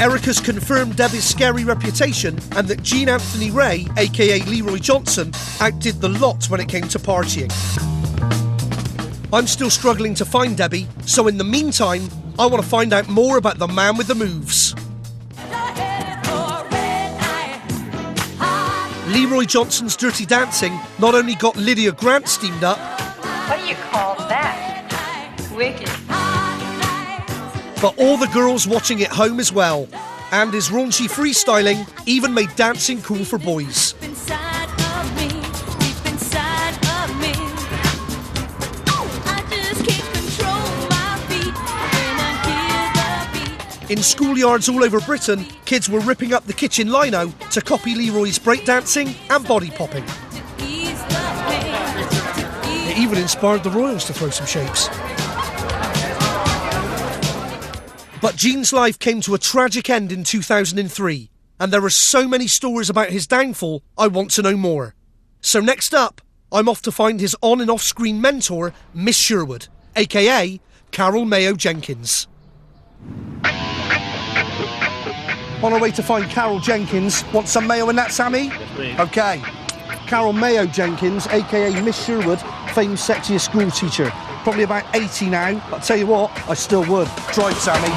Erica's confirmed Debbie's scary reputation and that Jean Anthony Ray, aka Leroy Johnson, outdid the lot when it came to partying. I'm still struggling to find Debbie, so in the meantime, I want to find out more about the man with the moves. Leroy Johnson's Dirty Dancing not only got Lydia Grant steamed up, what do you call that? Wicked. but all the girls watching at home as well. And his raunchy freestyling even made dancing cool for boys. In schoolyards all over Britain, kids were ripping up the kitchen lino to copy Leroy's breakdancing and body popping. It even inspired the royals to throw some shapes. But Jean's life came to a tragic end in 2003, and there are so many stories about his downfall, I want to know more. So next up, I'm off to find his on and off-screen mentor, Miss Sherwood, aka Carol Mayo Jenkins. On our way to find Carol Jenkins. Want some mayo in that, Sammy? Yes, please. OK. Carol Mayo Jenkins, a.k.a. Miss Sherwood, famed sexiest school teacher. Probably about 80 now. But I'll tell you what, I still would. Drive, Sammy.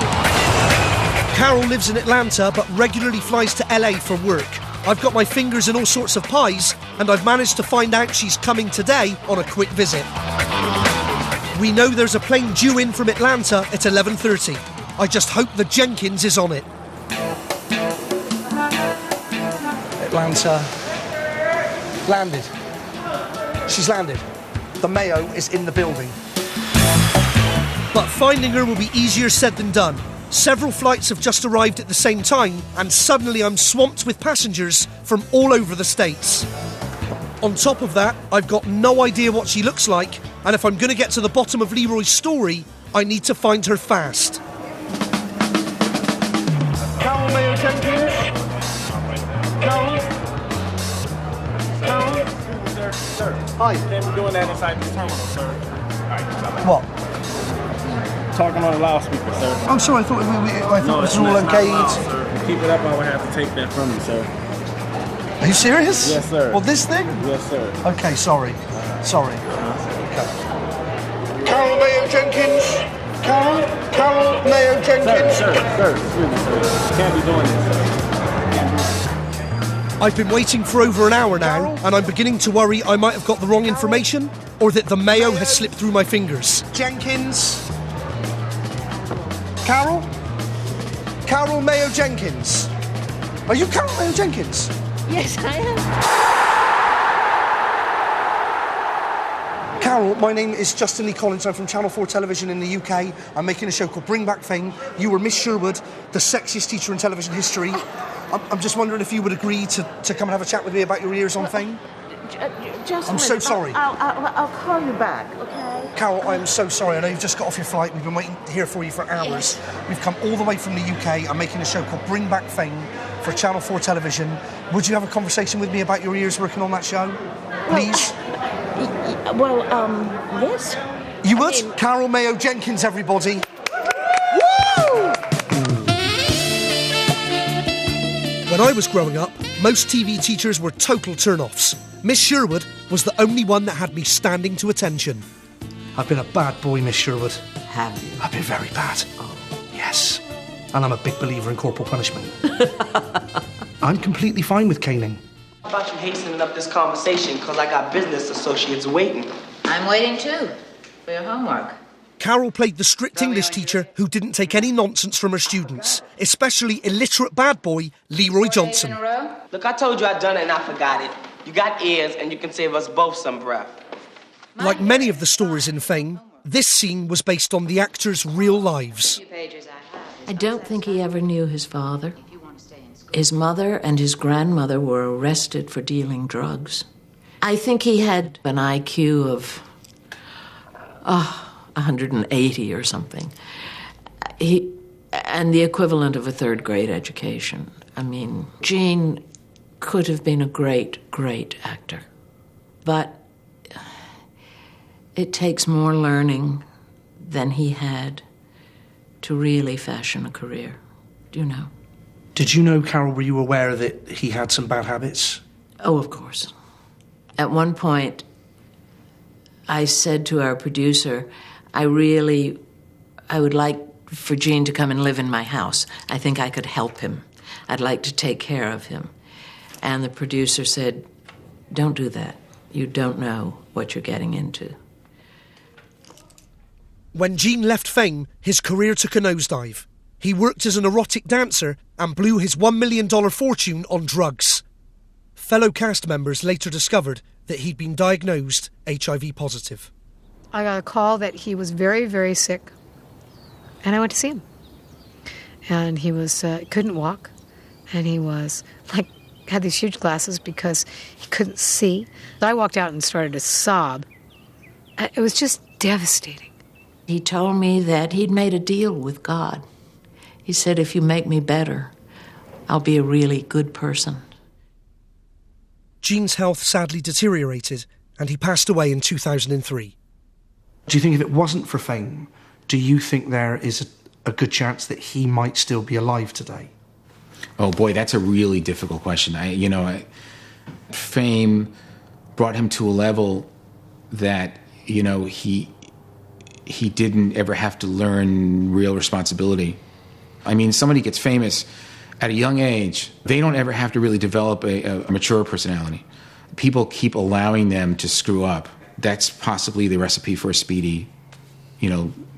Carol lives in Atlanta, but regularly flies to LA for work. I've got my fingers in all sorts of pies, and I've managed to find out she's coming today on a quick visit. We know there's a plane due in from Atlanta at 11:30. I just hope the Jenkins is on it. Atlanta landed. She's landed. The Mayo is in the building. But finding her will be easier said than done. Several flights have just arrived at the same time, and suddenly I'm swamped with passengers from all over the States. On top of that, I've got no idea what she looks like, and if I'm going to get to the bottom of Leroy's story, I need to find her fast. Carol Mayo Jenkins? Carol? Carol? Sir. Hi. Can't be doing that inside this terminal, sir. All right, What? talking on a loudspeaker, sir. I'm sorry, I thought it was all that's okay. not loud, sir. Keep it up, I would have to take that from you, sir. Are you serious? Yes, sir. Well, this thing? Yes, sir. Okay, sorry. Sorry. Okay. Carol Mayo Jenkins. Carol Mayo Jenkins. Sir, excuse me, sir. Can't be doing this, sir. I've been waiting for over an hour now, and I'm beginning to worry I might have got the wrong information, or that the Mayo has slipped through my fingers. Jenkins. Carol? Carol Mayo Jenkins. Are you Carol Mayo Jenkins? Yes, I am. Carol, my name is Justin Lee Collins. I'm from Channel 4 Television in the UK. I'm making a show called Bring Back Fame. You were Miss Sherwood, the sexiest teacher in television history. I'm just wondering if you would agree to come and have a chat with me about your years on Fame. Just I'm so sorry. I'll call you back, okay? Carol, I'm so sorry. I know you've just got off your flight. We've been waiting here for you for hours. Yes. We've come all the way from the UK. I'm making a show called Bring Back Fame for Channel 4 Television. Would you have a conversation with me about your years working on that show? Please? Yes. You would? Carol Mayo Jenkins, everybody. Woo! When I was growing up, most TV teachers were total turn-offs. Miss Sherwood was the only one that had me standing to attention. I've been a bad boy, Miss Sherwood. Have you? I've been very bad. Oh. Yes. And I'm a big believer in corporal punishment. I'm completely fine with caning. How about you hastening up this conversation, because I got business associates waiting. I'm waiting too, for your homework. Carol played the strict English teacher who didn't take any nonsense from her students, especially illiterate bad boy Leroy Johnson. Look, I told you I'd done it and I forgot it. You got ears and you can save us both some breath. Like many of the stories in Fame, this scene was based on the actors' real lives. I don't think he ever knew his father. His mother and his grandmother were arrested for dealing drugs. I think he had an IQ of 180 or something. And the equivalent of a third grade education. I mean, Jean could have been a great, great actor. But it takes more learning than he had to really fashion a career. Do you know? Did you know, Carol, were you aware that he had some bad habits? Oh, of course. At one point, I said to our producer, I would like for Gene to come and live in my house. I think I could help him. I'd like to take care of him. And the producer said, don't do that. You don't know what you're getting into. When Gene left Fame, his career took a nosedive. He worked as an erotic dancer and blew his $1 million fortune on drugs. Fellow cast members later discovered that he'd been diagnosed HIV positive. I got a call that he was very, very sick, and I went to see him. And he was couldn't walk, and he was had these huge glasses because he couldn't see. I walked out and started to sob. It was just devastating. He told me that he'd made a deal with God. He said, if you make me better, I'll be a really good person. Gene's health sadly deteriorated, and he passed away in 2003. Do you think if it wasn't for Fame, do you think there is a good chance that he might still be alive today? Oh boy, that's a really difficult question. Fame brought him to a level that, he didn't ever have to learn real responsibility. I mean, somebody gets famous at a young age, they don't ever have to really develop a mature personality. People keep allowing them to screw up. That's possibly the recipe for a speedy,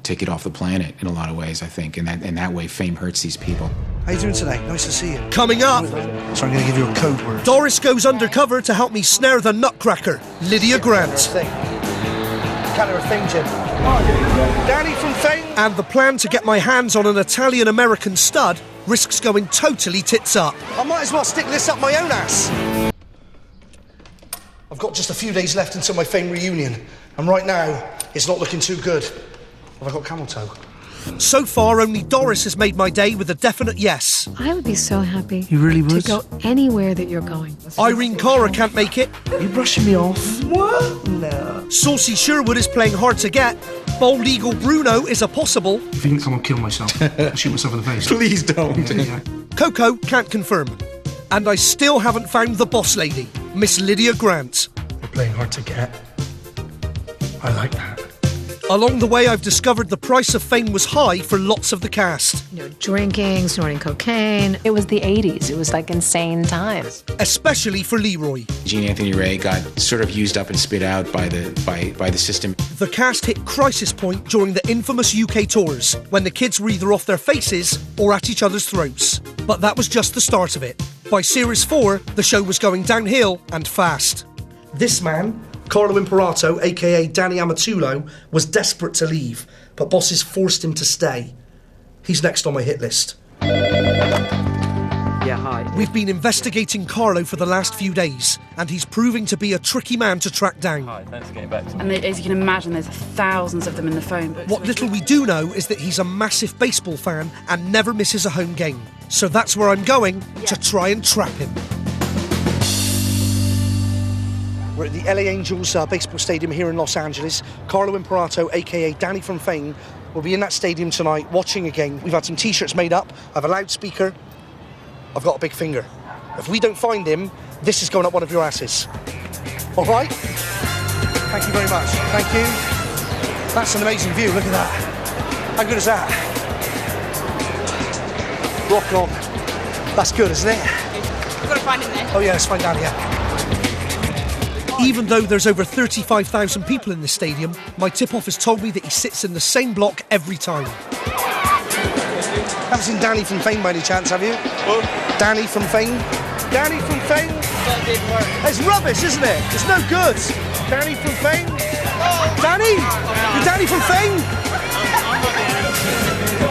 ticket off the planet in a lot of ways, I think. And that way, Fame hurts these people. How you doing today? Nice to see you. Coming up, so I'm going to give you a code word. Doris goes undercover to help me snare the nutcracker, Lydia Grant. Kind of a thing, Jim. Danny from Fame. And the plan to get my hands on an Italian-American stud risks going totally tits up. I might as well stick this up my own ass. I've got just a few days left until my Fame reunion, and right now, it's not looking too good. Have I got camel toe? So far, only Doris has made my day with a definite yes. I would be so happy. You really would? To go anywhere that you're going. Irene Cara can't make it. Are you brushing me off? What? No. Saucy Sherwood is playing hard to get. Bold Eagle Bruno is a possible. If you think someone kill myself, I'll shoot myself in the face. Please don't. Yeah. Coco can't confirm. And I still haven't found the boss lady, Miss Lydia Grant. You're playing hard to get. I like that. Along the way, I've discovered the price of Fame was high for lots of the cast. Drinking, snorting cocaine. It was the 80s. It was like insane times. Especially for Leroy. Gene Anthony Ray got sort of used up and spit out by the system. The cast hit crisis point during the infamous UK tours, when the kids were either off their faces or at each other's throats. But that was just the start of it. By Series 4, the show was going downhill and fast. This man, Carlo Imperato, a.k.a. Danny Amatullo, was desperate to leave, but bosses forced him to stay. He's next on my hit list. Yeah, hi. We've been investigating Carlo for the last few days, and he's proving to be a tricky man to track down. Hi, thanks for getting back to me. And as you can imagine, there's thousands of them in the phone books. What little we do know is that he's a massive baseball fan and never misses a home game. So that's where I'm going to try and trap him. We're at the LA Angels baseball stadium here in Los Angeles. Carlo Imperato, a.k.a. Danny from Fame, will be in that stadium tonight watching a game. We've had some T-shirts made up. I have a loudspeaker. I've got a big finger. If we don't find him, this is going up one of your asses. All right? Thank you very much. Thank you. That's an amazing view. Look at that. How good is that? Rock on. That's good, isn't it? We've got to find him there. Oh, yeah, let's find Danny, yeah. Even though there's over 35,000 people in this stadium, my tip-off has told me that he sits in the same block every time. Haven't seen Danny from Fame by any chance, have you? What? Danny from Fame? Danny from Fame? That didn't work. It's rubbish, isn't it? It's no good. Danny from Fame? Danny? You're Danny from Fame?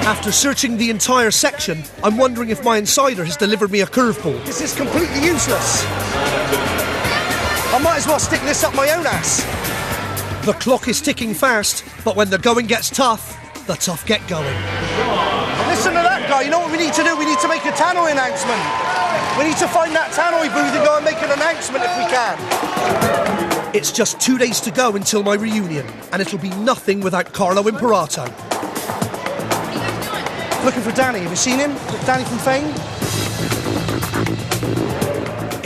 After searching the entire section, I'm wondering if my insider has delivered me a curveball. This is completely useless. I might as well stick this up my own ass. The clock is ticking fast, but when the going gets tough, the tough get going. Listen to that guy, you know what we need to do? We need to make a tannoy announcement. We need to find that tannoy booth and go and make an announcement if we can. It's just 2 days to go until my reunion, and it'll be nothing without Carlo Imperato. Looking for Danny, have you seen him? Danny from Fame?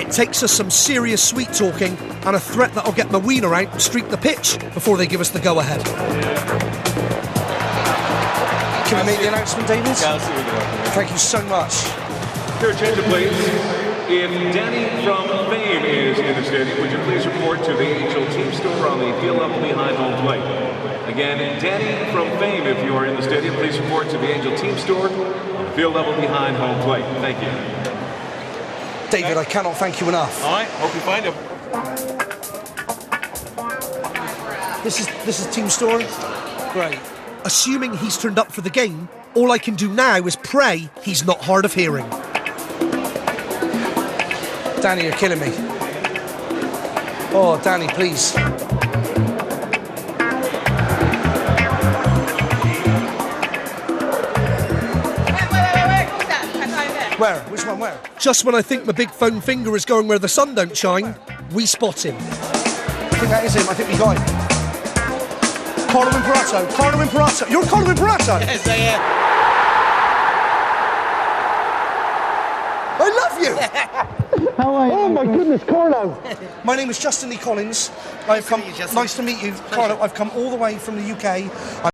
It takes us some serious sweet talking and a threat that'll get my wiener out and streak the pitch before they give us the go-ahead. Can we make the announcement, David? Thank you so much. Your attention, please. If Danny from Fame is in the stadium, would you please report to the Angel team store on the field level behind home plate? Again, Danny from Fame, if you are in the stadium, please report to the Angel team store on the field level behind home plate. Thank you. David, I cannot thank you enough. All right, hope you find him. This is team store? Great. Assuming he's turned up for the game, all I can do now is pray he's not hard of hearing. Danny, you're killing me. Oh, Danny, please. Where? Which one? Where? Just when I think my big foam finger is going where the sun don't shine, we spot him. I think that is him. I think we got him. Carlo Imperato. Carlo Imperato. You're Carlo Imperato? Yes, I am. I love you. How are you? Oh my goodness, Carlo. My name is Justin Lee Collins. I've come. Nice to meet you, Carlo. I've come all the way from the UK.